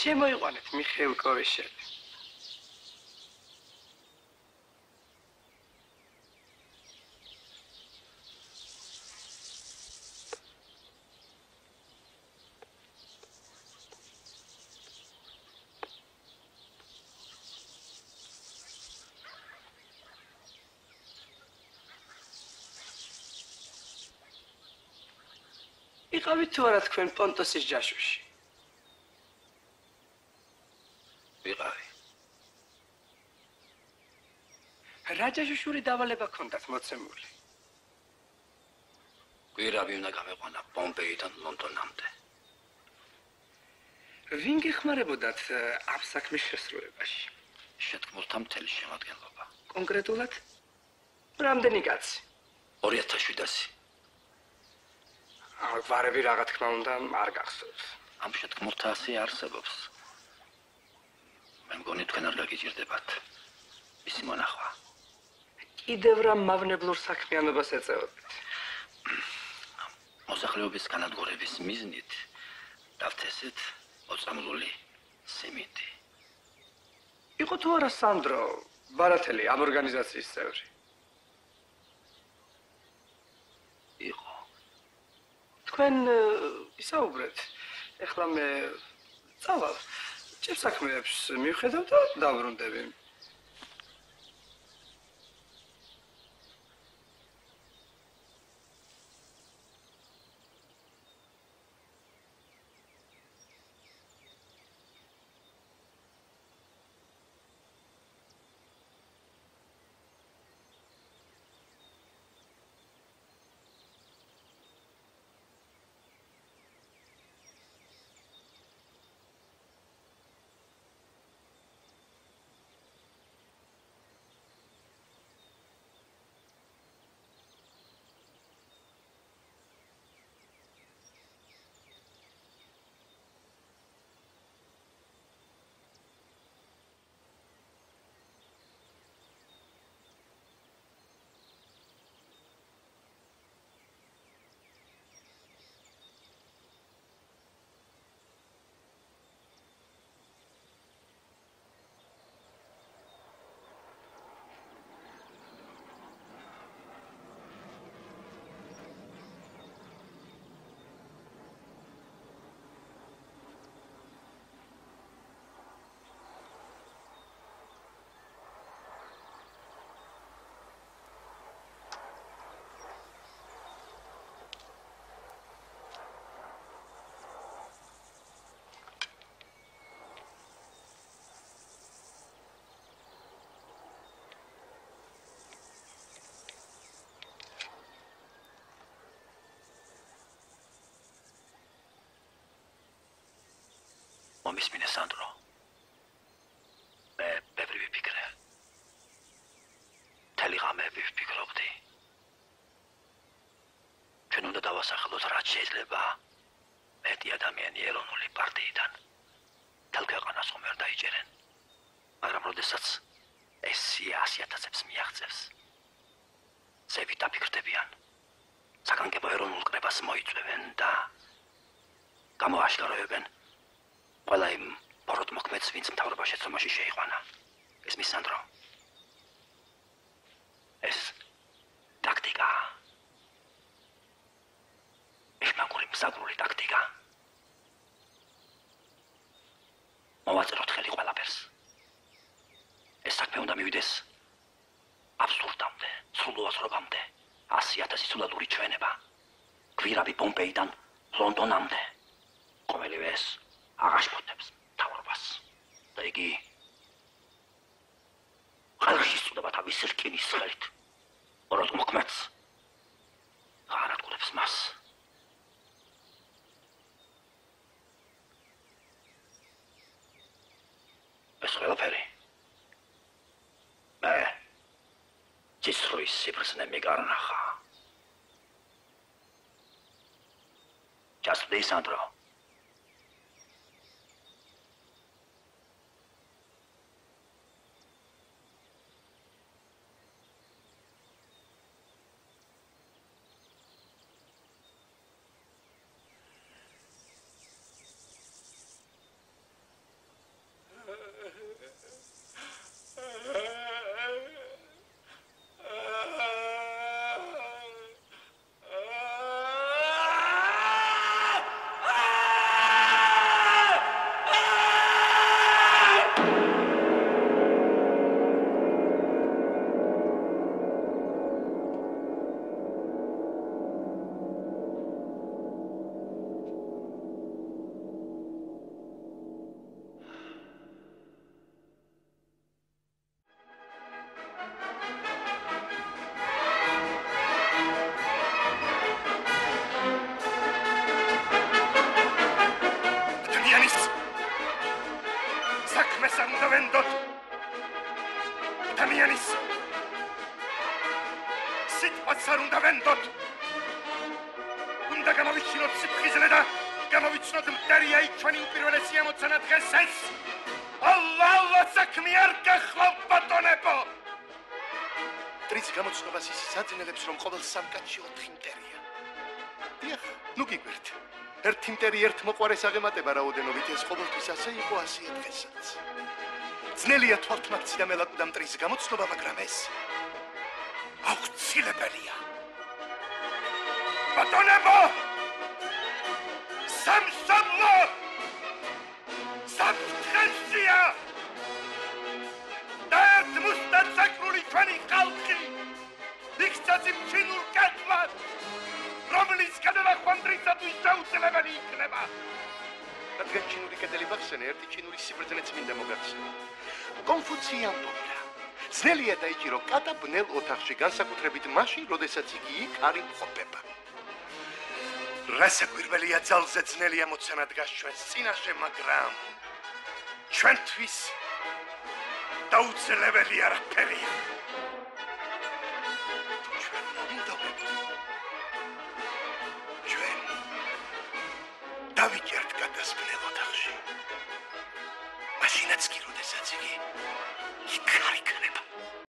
შემოიყვანეთ მიხეილ კოვიშელი. იყავით თუ არა თქვენ პონტოსის ჯაშუში? ვიყავი. რა ჯაშუშური დავალება ქონდათ მოცემული? გვირაბი უნდა გამეყვანა ბომბეიდან ლონდონამდე. ვინ გეხმარებოდათ ამ საქმის შესრულებაში? შეთქმულთა მთელი შემადგენლობა. კონკრეტულად? რამდენი კაცი? 2700. გვარები რა თქმა უნდა არ გახსოვს. ამ შეთქმულთა ასე არსებობს. მე მგონი თქვენ არ გაგიჭირდებათ მისი მონახვა. კიდევ რა მავნებლურ საქმიანობას ეწეოდეთ? მოსახლეობის განადგურების მიზნით დავთესეთ მოწამლული სიმინდი. იყო თუ არა სანდრო ბარათელი ამ ორგანიზაციის წევრი? იყო. თქვენ ისაუბრეთ. ეხლა მე წავალ. ჭირ საქმეებს მივხედავ და დავბრუნდები. მომისმინე სანდრო. მე ბევრი ვიფიქრე. მთელი ღამეები ვფიქრობდი. ჩვენ უნდა დავასახელოთ რაც შეიძლება მეტი ადამიანი ეროვნული პარტიიდან. მთელ ქვეყანას ხომ ვერ დაიჭერენ. მაგრამ როდესაც ეს სია 100,000-ს მიაღწევს, ზევით დაფიქრდებიან. საგანგებო ეროვნულ კრებას მოიწვევენ და გამოაშკარავენ ყველა იმ ბოროტმოქმედს, ვინც მთავრობა შეცდომაში შეიყვანა. ესმის სანდრო. ეს ტაქტიკა. ეშმაკური მსაგრული ტაქტიკა. მოვაწეროთ ხელი ყველაფერს. ეს საქმე უნდა მივიდეს აბსურდამდე, სრულუაზრობამდე. 100,000 სულადური ჩვენება. გვირაბი ბომბეიდან ლონდონამდე. ყოველივე ეს აღაშფოთებს მთავრობას. და იგი ხალხი სწუდება თავის რკინის ხელით. ბოროტმოქმედს აღარ აკურებს მას. ეს ყველაფერი მე ჯისროის სიფრსნე მეგარნახა. Just please, Sandro. ვერც არ უნდა ვენდოთ. უნდა გამოვიჩინოთ სიფხიზლე და გამოვიცნოთ მტერიაი ჩვენი უპირველესი ამოცანა დღეს ეს. ალლა საქმე არ გახლავთ ბატონებო. მტრის გამოცნობას ის აძინელებს, რომ ყოველ სამკაცში 4 მტერია. დიახ, ნუ გიგვერთ. ერთი მტერი ერთ მოყვარეს აღემატება რაოდენობით, ეს ყოველთვის ასე იყო 100 დღესაც. ძნელია თვალთმაქცი და მელაკვდა მტრის გამოცნობა, მაგრამ ეს აუცილებელია. ბატონებო! სამშაბლო! სამთხესია! და ერთ მუსტად საკრული ჩვენი ხალხი! იქცაც იმ ჩინურ კეთლად! რომლის გადავახვანდრისათვის შეუძლებელი იქნება. რადგან ჩინური კედელი მახსენე, ერთი ჩინური სიბრძნეც მინდა მოგახსენო. კონფუცი ამბობდა, ძნელია დაიჭირო კატა ბნელ ოთახში, განსაკუთრებით მაშინ, როდესაც იგი იქ არ იმყოფება. რასაკვირველია, ძალზე ძნელი ამოცანა დგას ჩვენს წინაშე, მაგრამ ჩვენთვის დაუძლებელი არაფერია. ჩვენ უნდა დავიჭერთ კატას ბნელ ოთახში. მაშინაც კი, როდესაც იგი იქ არ იქნება.